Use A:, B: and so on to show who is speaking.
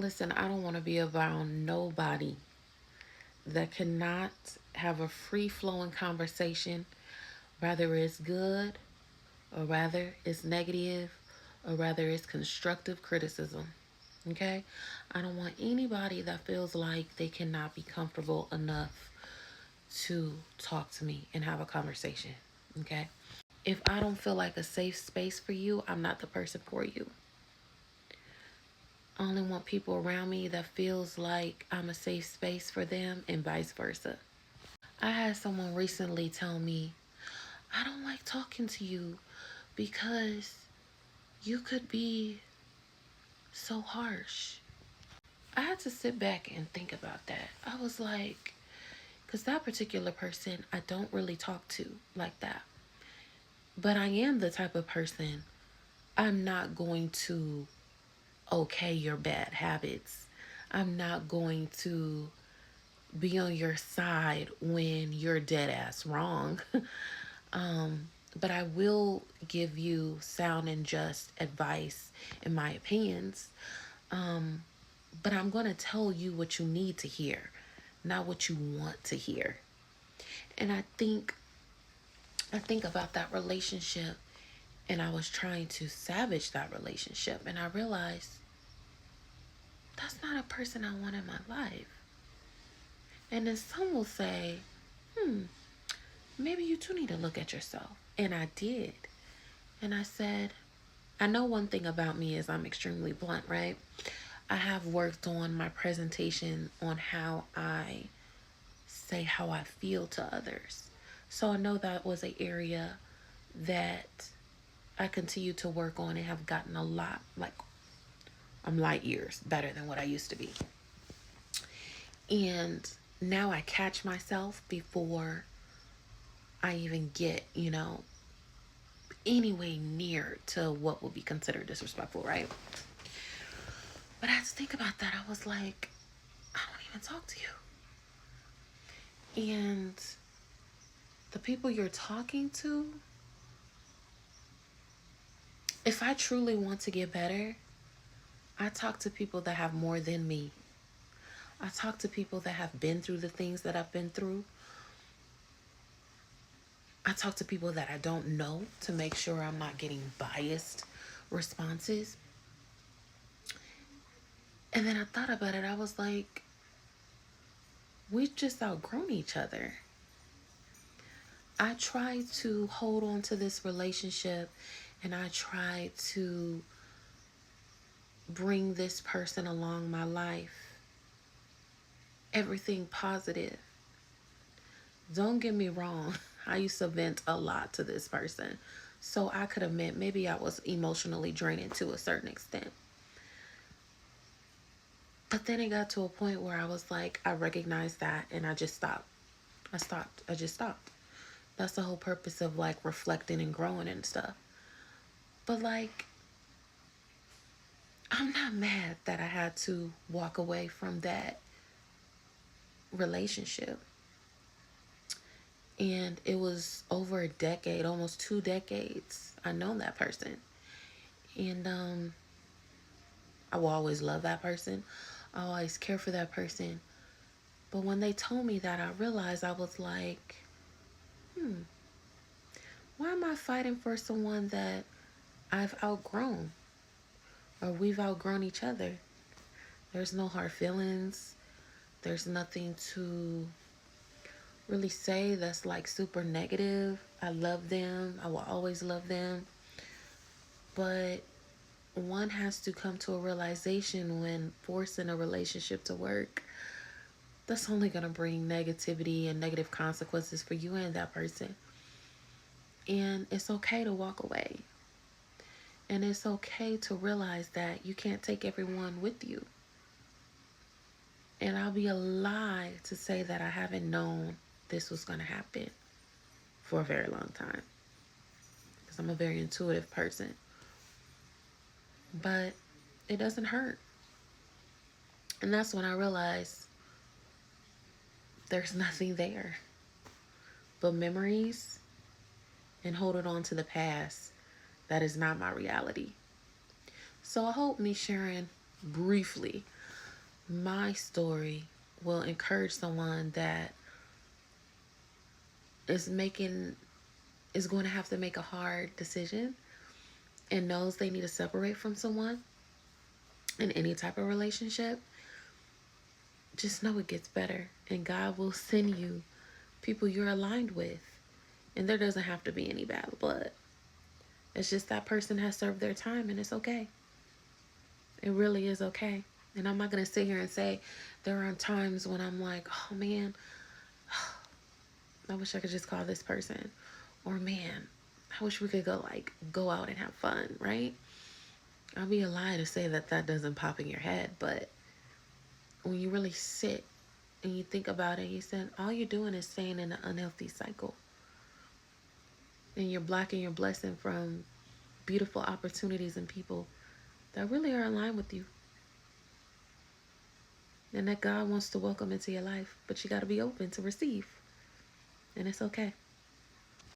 A: Listen, I don't want to be around nobody that cannot have a free flowing conversation, whether it's good or rather it's negative or rather it's constructive criticism. Okay? I don't want anybody that feels like they cannot be comfortable enough to talk to me and have a conversation. Okay? If I don't feel like a safe space for you, I'm not the person for you. I only want people around me that feels like I'm a safe space for them and vice versa. I had someone recently tell me, I don't like talking to you because you could be so harsh. I had to sit back and think about that. I was like, because that particular person I don't really talk to like that. But I am the type of person, I'm not going to okay your bad habits. I'm not going to be on your side when you're dead ass wrong. But I will give you sound and just advice and my opinions. Um, but I'm going to tell you what you need to hear, not what you want to hear. And I think about that relationship, and I was trying to savage that relationship, and I realized that's not a person I want in my life. And then some will say, hmm, maybe you too need to look at yourself. And I did. And I said, I know one thing about me is I'm extremely blunt, right? I have worked on my presentation on how I say how I feel to others. So I know that was an area that I continue to work on and have gotten a lot, like I'm light years better than what I used to be. And now I catch myself before I even get, any near to what would be considered disrespectful, right? But I had to think about that. I was like, I don't even talk to you. And the people you're talking to, if I truly want to get better, I talk to people that have more than me. I talk to people that have been through the things that I've been through. I talk to people that I don't know to make sure I'm not getting biased responses. And then I thought about it. I was like, we've just outgrown each other. I try to hold on to this relationship and I try to bring this person along my life. Everything positive. Don't get me wrong. I used to vent a lot to this person. So I could admit maybe I was emotionally draining to a certain extent. But then it got to a point where I was like, I recognized that and I just stopped. I just stopped. That's the whole purpose of like reflecting and growing and stuff. But like, I'm not mad that I had to walk away from that relationship. And it was over a decade, almost 2 decades. I know that person. And I will always love that person. I always care for that person. But when they told me that, I realized I was like, hmm, why am I fighting for someone that I've outgrown or we've outgrown each other? There's no hard feelings. There's nothing to really say that's like super negative. I love them. I will always love them. But one has to come to a realization when forcing a relationship to work, that's only going to bring negativity and negative consequences for you and that person. And it's okay to walk away. And it's okay to realize that you can't take everyone with you. And I'll be a lie to say that I haven't known this was going to happen for a very long time. Because I'm a very intuitive person. But it doesn't hurt. And that's when I realized there's nothing there but memories and holding on to the past that is not my reality. So I hope me sharing briefly my story will encourage someone that is making is going to have to make a hard decision and knows they need to separate from someone in any type of relationship. Just know it gets better, and God will send you people you're aligned with. And there doesn't have to be any bad blood. It's just that person has served their time, and it's okay. It really is okay. And I'm not going to sit here and say there are times when I'm like, oh man, I wish I could just call this person. Or man, I wish we could go out and have fun, right? I'll be a lie to say that that doesn't pop in your head, but when you really sit and you think about it, you said all you're doing is staying in an unhealthy cycle. And you're blocking your blessing from beautiful opportunities and people that really are aligned with you and that God wants to welcome into your life. But you got to be open to receive. And it's okay.